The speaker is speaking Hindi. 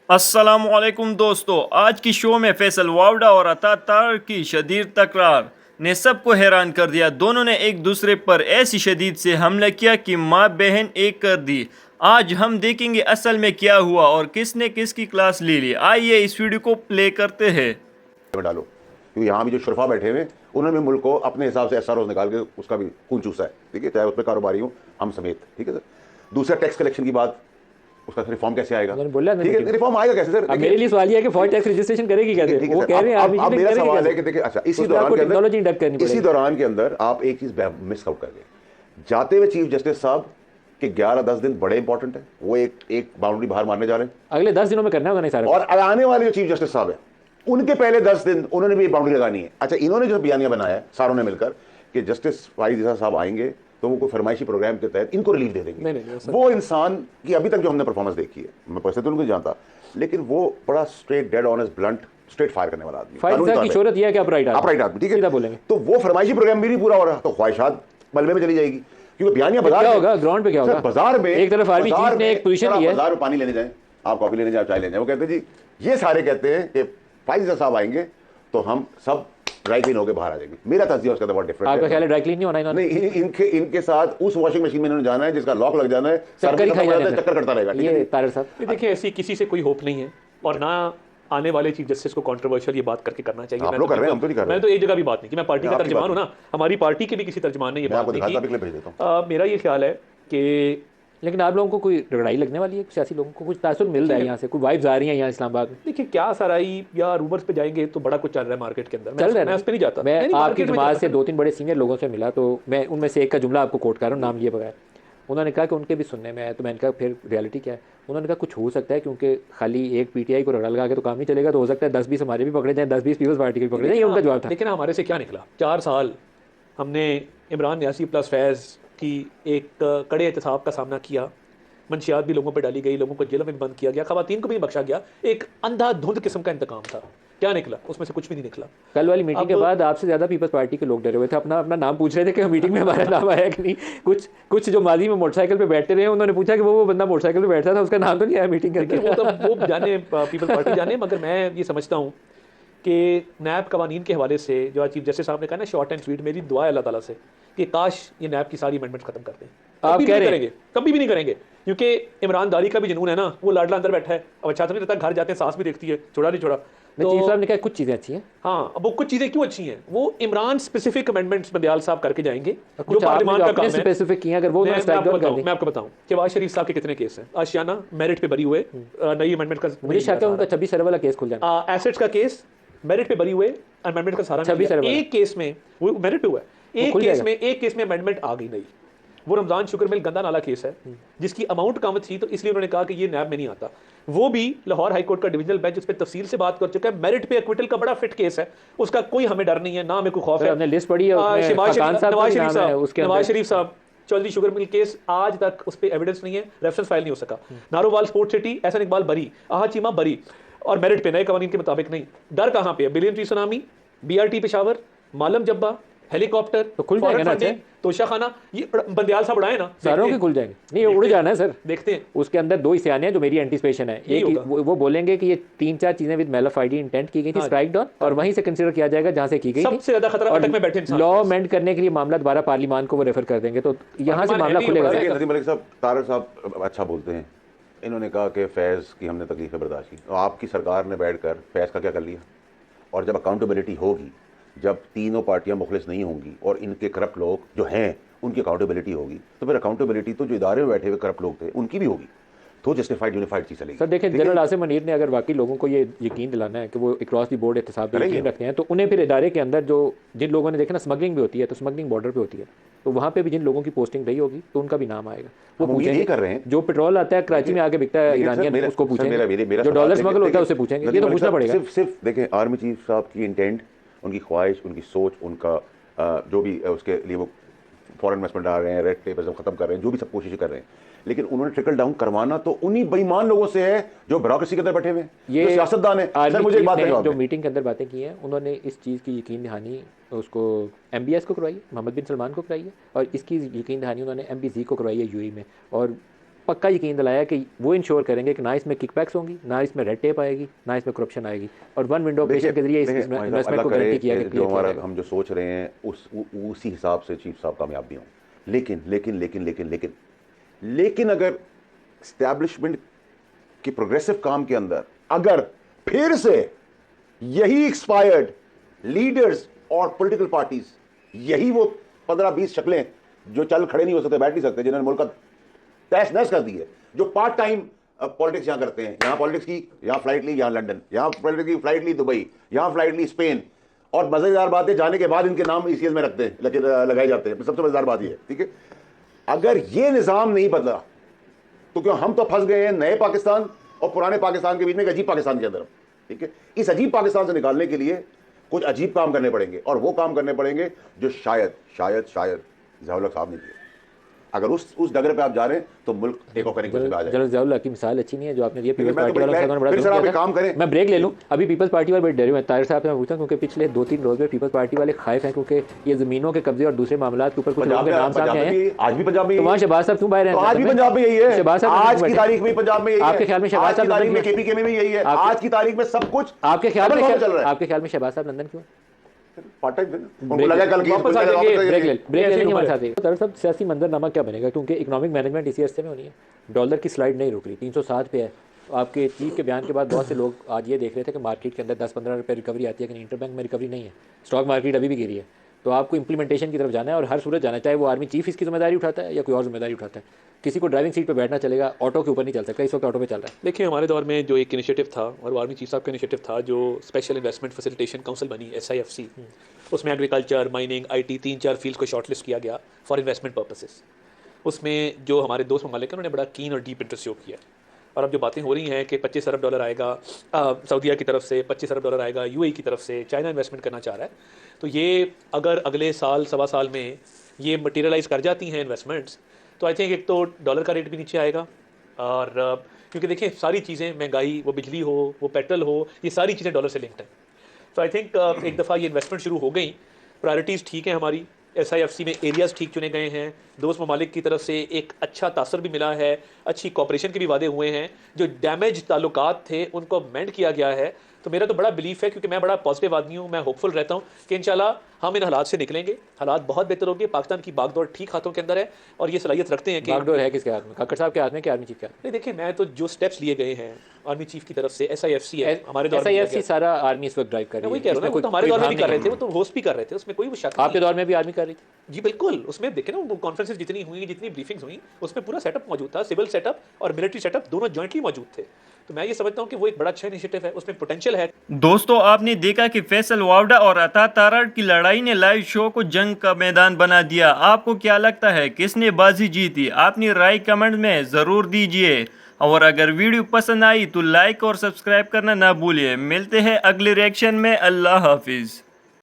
अस्सलामुअलैकुम दोस्तों, आज की शो में फैसल वावड़ा और अतातार की शदीद तकरार ने सबको हैरान कर दिया। दोनों ने एक दूसरे पर ऐसी शदीद से हमला किया कि माँ बहन एक कर दी। आज हम देखेंगे असल में क्या हुआ और किसने किसकी क्लास ले ली। आइए इस वीडियो को प्ले करते हैं। में डालो, क्योंकि यहाँ भी जो शुरफा बैठे हुए उन्होंने भी मुल्क को अपने हिसाब से एसआरओ निकाल के उसका भी खून चूसा है, ठीक है, चाहे उसमें कारोबारी हो हम समेत, ठीक है सर। दूसरा टैक्स कलेक्शन की बात, उसका रिफॉर्म कैसे आएगा? बोला ठीक है, रिफॉर्म आएगा कैसे सर? मेरे लिए सवाल है कि फॉरेन टैक्स रजिस्ट्रेशन करेगी कैसे? वो कह रहे हैं अब मेरा सवाल है कि देखिए, अच्छा इसी दौरान के अंदर आप एक चीज मिस आउट कर गए। जाते हुए चीफ जस्टिस साहब के 11-10 दिन बड़े इंपॉर्टेंट है, वो एक बाउंड्री बाहर मारने जा रहे हैं, अगले 10 दिनों में करना होगा नहीं सारा। और आने वाले जो चीफ जस्टिस साहब है उनके पहले 10 दिन उन्होंने भी बाउंड्री लगानी है। अच्छा, इन्होंने जो बयानिया बनाया है सारों ने मिलकर कि जस्टिस फारिद साहब आएंगे तो वो कोई फरमाइशी प्रोग्राम के तहत इनको रिलीफ दे देंगे। नहीं, वो इंसान की अभी तक जो हमने परफॉर्मेंस देखी है, मैं पैसे तो उनको जानता, लेकिन वो बड़ा straight dead honest blunt straight fire करने वाला आदमी, की शोहरत यह है कि अपराइट आदमी, ठीक है, बोलेंगे तो वो फरमाइशी प्रोग्राम भी नहीं पूरा हो रहा तो ख्वाहिशात मलबे में चली जाएगी। क्योंकि बयानिया बाजार क्या होगा, ग्राउंड पे क्या होगा? बाजार में एक तरफ आर्मी चीफ ने एक पोजीशन ली है, बाजार में पानी लेने जाए, आप कॉफी लेने जाए, चाय लेने जाए, वो कहते जी, ये सारे कहते हैं कि फाइज साहब आएंगे तो हम सब ड्राई क्लीन होकर बाहर आ जाएंगे। मेरा तस्वीर उसका बहुत डिफरेंट है। आपका ख्याल है ड्राई क्लीन नहीं होना इन्होंने? नहीं, इनके साथ उस वॉशिंग मशीन में इन्होंने जाना है जिसका लॉक लग जाना है, चक्कर करता रहेगा। ये तारड़ साहब, देखिए ऐसी किसी से कोई होप नहीं है और ना आने वाले चीफ जस्टिस को कंट्रोवर्शियल ये बात करके करना चाहिए। आप लोग कर रहे हैं, हम तो नहीं कर रहे। मैं तो एक जगह भी बात नहीं कि मैं पार्टी का तर्जुमान हूं ना, हमारी पार्टी के भी किसी तर्जुमान ने ये बात नहीं की। मेरा ये ख्याल है कि लेकिन आप लोगों को कोई लड़ाई लगने वाली है? सियासी लोगों को कुछ तासुर मिल रहा है यहाँ से? कोई वाइब्स आ रही हैं यहाँ इस्लामाबाद में? देखिए क्या सराई या रूमर्स पे जाएंगे तो बड़ा कुछ चल रहा है मार्केट के अंदर, चल रहा है। मैं उस पर नहीं जाता। मैं आपकी जमात से 2-3 बड़े सीनियर लोगों से मिला तो मैं उनमें से एक का जुमला आपको कोट कर रहा हूँ नाम लिए बगैर। उन्होंने कहा कि उनके भी सुनने में आया, तो मैंने कहा फिर रियलिटी क्या है? उन्होंने कहा कुछ हो सकता है क्योंकि खाली एक पीटीआई को रगड़ा लगा के तो काम नहीं चलेगा, तो हो सकता है 10-20 हमारे भी पकड़े जाएं, 10-20 पीपल्स पार्टी के भी पकड़े जाएं। ये उनका जवाब था। लेकिन हमारे से क्या निकला? 4 साल हमने इमरान न्यासी प्लस फैज़ की एक कड़े एहतसाब का सामना किया, मंशियात भी लोगों पर डाली गई, लोगों को जेलों में भी बंद किया गया, खवातीन को भी बख्शा गया, एक अंधाधुंध किस्म का इंतकाम था। क्या निकला? उसमें से कुछ भी नहीं निकला। कल वाली मीटिंग के बाद आपसे ज़्यादा पीपल्स पार्टी के लोग डरे हुए थे, अपना अपना नाम पूछ रहे थे कि मीटिंग में हमारा नाम आया कि नहीं। कुछ जो माजी में मोटरसाइकिल पे बैठते रहे उन्होंने पूछा कि वो बंदा मोटरसाइकिल पे बैठा था, उसका नाम तो नहीं आया मीटिंग के अंदर। वो जाने, पीपल्स पार्टी जाने, मगर मैं ये समझता हूँ कि नैब कवानीन के हवाले से जो चीफ जस्टिस साहब ने कहा ना, शॉर्ट एंड स्वीट, मेरी दुआ है अल्लाह ताला से कि काश ये नैब की सारी अमेंडमेंट्स खत्म कर दें। आप कह रहे हैं कभी भी नहीं करेंगे, क्योंकि ईमानदारी का भी जुनून है ना। वो लाडला अंदर बैठा है, अब अच्छा तो नहीं रहता, घर जाते हैं सास भी देखती है, छोड़ा नहीं छोड़ा। तो चीफ साहब ने कहा कुछ चीज़ें अच्छी हैं। हाँ, अब वो कुछ चीज़ें क्यों अच्छी हैं? वो इमरान स्पेसिफिक अमेंडमेंट्स बंदियाल साहब करके जाएंगे जो पार्लियामेंट का काम है। स्पेसिफिक किए अगर वो मैं आपको बताऊं कि नवाज शरीफ साहब के कितने केस हैं। आशियाना मेरिट पे बरी हुए, नई अमेंडमेंट का मुझे शक है उनका 26 अरब वाला केस खुल जाना। एसेट्स का केस मेरिट पे बरी हुए, अमेंडमेंट का सारा 26 अरब एक केस में वो मेरिट पे हुआ है, एक केस में अमेंडमेंट आ गई नहीं। वो रमजान शुक्र मिल गंदा नाला केस है जिसकी अमाउंट कम थी, तो इसलिए उन्होंने कहा कि ये नैब में नहीं आता। वो भी लाहौर हाई कोर्ट का डिविजनल बेंच उस पर तफसील से बात कर चुका है। मेरिट पे एक्विटल का बड़ा फिट केस है, उसका कोई हमें डर नहीं है, ना हमें कोई खौफ है। लिस्ट पढ़ी है, नवाज शरीफ साहब चौधरी शुगर मिल केस आज तक उस पर एविडेंस नहीं है, रेफरेंस फाइल नहीं हो सका। नारोवाल स्पोर्ट्स सिटी, एहसन इकबाल बरी, आहा चीमा बरी, और मेरिट पे नए कानून के मुताबिक नहीं। डर कहाँ पे है? Billion tree tsunami, BRT Peshawar, Malam Jabba, helicopter तो खुल जाएगा ना, तोशा खाना, ये बंदियाल साहब उड़ाए ना, सारों के खुल जाएंगे। नहीं, उड़ जाना है सर, देखते हैं। उसके अंदर 2 हिस्से आने हैं जो मेरी एंटिसिपेशन है। एक वो बोलेंगे कि ये 3-4 चीजें विद मैलिफाइड इंटेंट की गई थी, स्ट्राइक डाउन, और वहीं से कंसीडर किया जाएगा जहां से की गई। सबसे ज्यादा खतरा अटक में बैठे लॉ अमेंड करने के लिए मामला दोबारा पार्लियामान को वो रेफर कर देंगे, तो यहाँ से मामला खुलेगा। नदीम मलिक साहब, तारड़ साहब अच्छा बोलते हैं। इन्होंने कहा कि फैज़ की हमने तकलीफें बर्दाश्त की, और आपकी सरकार ने बैठकर फैज़ का क्या कर लिया? और जब अकाउंटेबिलिटी होगी, जब तीनों पार्टियां मुखलिस नहीं होंगी और इनके करप्ट लोग जो हैं उनकी अकाउंटेबिलिटी होगी, तो फिर अकाउंटेबिलिटी तो जो इदारे में बैठे हुए करप्ट लोग थे उनकी भी होगी, तो जस्टिफाइड यूनिफाइड चीज़ चलेगी। सर देखिए, जनरल आसिम मनीर ने अगर वाकई लोगों को ये यकीन दिलाना है कि वो अक्रॉस दी बोर्ड एहतसाब पे यकीन रखते हैं, तो उन्हें फिर इदारे के अंदर जो जिन लोगों ने देखा ना स्मगलिंग भी होती है, तो स्मगलिंग बॉर्डर पे होती है, तो वहाँ पे भी जिन लोगों की पोस्टिंग रही होगी तो उनका भी नाम आएगा। वो पूछेंगे कर रहे हैं, जो पेट्रोल आता है कराची में आके बिकता है ईरानियन, उसको पूछेंगे, जो डॉलर स्मगल होता है उससे पूछेंगे। ये तो पूछना पड़ेगा। सिर्फ देखें, आर्मी चीफ साहब की इंटेंट, उनकी ख्वाहिश, उनकी सोच, उनका जो भी उसके लिए वो फॉरेन इन्वेस्टमेंट आ रहे हैं, रेड टेपिज्म खत्म कर रहे हैं, जो भी सब कोशिश कर रहे हैं, लेकिन उन्होंने ट्रिकल डाउन करवाना तो उन्हीं बेईमान लोगों से है जो ब्यूरोक्रेसी के अंदर बैठे हुए हैं, ये सियासतदान है। सर मुझे एक बात बताओ, जो मीटिंग के अंदर बातें की हैं उन्होंने इस चीज़ की यकीन दहानी उसको MBS को करवाई है, मोहम्मद बिन सलमान को कराई है, और इसकी यकीन दहानी उन्होंने MBZ को करवाई है UAE में। और पक्का यकीन दिलाया कि वो इंश्योर करेंगे कि ना इसमें किकबैक्स होंगी, ना इसमें रेड टेप आएगी, ना इसमें करप्शन आएगी, और वन विंडो ऑपरेशन के जरिए इस इन्वेस्टमेंट को गारंटी किया जो हमारा हम जो सोच रहे हैं उसी हिसाब से चीफ साहब कामयाब भी हों। लेकिन लेकिन लेकिन लेकिन लेकिन लेकिन अगर एस्टैब्लिशमेंट की प्रोग्रेसिव काम के अंदर अगर फिर से यही एक्सपायर्ड लीडर्स और पॉलिटिकल पार्टीज, यही वो 15-20 शक्लें जो चल खड़े नहीं हो सकते, बैठ नहीं सकते, जिन्होंने मुल्क का तहस नहस कर दी है, जो पार्ट टाइम पॉलिटिक्स यहां करते हैं, यहां पॉलिटिक्स की, यहां फ्लाइट ली, यहां लंदन, यहां पॉलिटिक्स की फ्लाइट ली दुबई, यहां फ्लाइट ली स्पेन, और मजेदार बात है जाने के बाद इनके नाम ईसीएल में रखते हैं, लेकिन लगाए जाते हैं। सबसे मजेदार बात यह है, ठीक है, अगर ये निज़ाम नहीं बदला तो क्यों हम तो फंस गए हैं नए पाकिस्तान और पुराने पाकिस्तान के बीच में एक अजीब पाकिस्तान के अंदर। ठीक है, इस अजीब पाकिस्तान से निकालने के लिए कुछ अजीब काम करने पड़ेंगे, और वो काम करने पड़ेंगे जो शायद शायद शायद ज़ियाउल हक साहब ने किए। अगर उस डगर पे आप जा रहे हैं तो मुल्क एक ऑफ पे आ जाए। ज़ियाउल हक की मिसाल अच्छी नहीं है जो आपने दी, पीपल्स मैं पार्टी वालों तो फिर सर आप एक काम करें, मैं ब्रेक ले लूं, अभी पीपल्स पार्टी वाले बड़े डरे हुए हैं। ताहिर साहब से मैं पूछता हूं, क्योंकि पिछले 2-3 रोज में पीपल्स पार्टी वाले खाइफ हैं, क्योंकि ये ज़मीनों के कब्जे और दूसरे मामलों के ऊपर कुछ लोगों के नाम सामने आए हैं। आज भी पंजाब में, तो वहाँ शहबाज साहब क्यों बाहर हैं? आज भी पंजाब में यही है, शहबाज साहब आज की तारीख में पंजाब में यही है। आपके ख्याल में शहबाज साहब तारीख में केपीके में भी यही है, आज की तारीख में सब कुछ आपके ख्याल में चल रहा है। आपके ख्याल में शहबाज साहब लंदन क्यों? पार्ट टाइम उनको लगा कल की वापस आ जाएंगे, ब्रेक लेने हमारे साथ है। तो सब सियासी मंजरनामा क्या बनेगा, क्योंकि इकोनॉमिक मैनेजमेंट इसी अरसे में होनी है। डॉलर की स्लाइड नहीं रुक रही, 307 पे है। आपके चीफ के बयान के बाद बहुत से लोग आज ये देख रहे थे कि मार्केट के अंदर 10-15 रुपये रिकवरी आती है, लेकिन इंटरबैंक में रिकवरी नहीं है, स्टॉक मार्केट अभी भी गिरी है। तो आपको इंप्लीमेंटेशन की तरफ जाना है, और हर सूरत जाना है, चाहे वो आर्मी चीफ इसकी जिम्मेदारी उठाता है या कोई और जिम्मेदारी उठाता है। किसी को ड्राइविंग सीट पे बैठना चलेगा, ऑटो के ऊपर नहीं चल सकता। इस वक्त ऑटो पे चल रहा है। देखिए, हमारे दौर में जो एक इनिशिएटिव था, और वो आर्मी चीफ साहब का इनिशिएटिव था, जो स्पेशल इन्वेस्टमेंट फैसिलिटेशन काउंसिल बनी SIFC, उसमें एग्रीकल्चर, माइनिंग, IT 3-4 फील्ड्स को शॉर्टलिस्ट किया गया फॉर इन्वेस्टमेंट पर्पसेस। उसमें जो हमारे दोस्त ममालिक हैं उन्होंने बड़ा कीन और डीप इंटरेस्ट शो किया। और अब जो बातें हो रही हैं कि $25 अरब आएगा सऊदीया की तरफ से, $25 अरब आएगा UAE की तरफ से, चाइना इन्वेस्टमेंट करना चाह रहा है, तो ये अगर अगले साल सवा साल में ये मटीरियलाइज़ कर जाती हैं इन्वेस्टमेंट्स, तो आई थिंक एक तो डॉलर का रेट भी नीचे आएगा, और क्योंकि देखिए सारी चीज़ें, महंगाई, वो बिजली हो, वो पेट्रोल हो, ये सारी चीज़ें डॉलर से लिंक्ड हैं। तो आई थिंक एक दफ़ा ये इन्वेस्टमेंट शुरू हो गई, प्रायोरिटीज़ ठीक है हमारी, SIFC में एरियाज़ ठीक चुने गए हैं, दोस्त ममालिक की तरफ से एक अच्छा तासर भी मिला है, अच्छी कॉपरेशन के भी वादे हुए हैं, जो डैमेज ताल्लुकात थे उनको मेंड किया गया है। तो मेरा तो बड़ा बिलीफ है, क्योंकि मैं बड़ा पॉजिटिव आदमी हूँ, मैं होपफुल रहता हूँ कि इंशाल्लाह हम इन हालात से निकलेंगे, हालात बहुत बेहतर होंगे। पाकिस्तान की बागडोर ठीक हाथों के अंदर है, और ये सलाहियत रखते हैं कि बागडोर है किसके हाथ में, खक्कर साहब के हाथ में कि आर्मी चीफ के हाथ में? नहीं, देखिए, मैं तो जो स्टेप्स लिए गए हैं आर्मी चीफ की तरफ से, SIFC है हमारे दौर में, SIFC सारा आर्मी इस वक्त ड्राइव कर रही है। वही कह रहा हूं ना, वो तो हमारे दौर में भी कर रहे थे, वो तो होस्ट भी कर रहे थे, उसमें कोई शक नहीं। आपके दौर में भी आर्मी कर रही थी? जी बिल्कुल, उसमें देखे ना, वो कॉन्फ्रेंसेस जितनी हुई, जितनी ब्रीफिंग्स हुई, उसमें पूरा सेटअप मौजूद था, सिविल सेटअप और मिलिट्री सेटअप दोनों जॉइंटली मौजूद थे। तो मैं ये समझता हूँ कि वो एक बड़ा अच्छा इनिशिएटिव है, उसमें पोटेंशियल है। दोस्तों, आपने देखा कि फैसल वावड़ा और अता तारड़ की लड़ाई ने लाइव शो को जंग का मैदान बना दिया। आपको क्या लगता है किसने बाजी जीती? अपनी राय कमेंट में ज़रूर दीजिए, और अगर वीडियो पसंद आई तो लाइक और सब्सक्राइब करना ना भूलिए। मिलते हैं अगले रिएक्शन में। अल्लाह हाफिज़।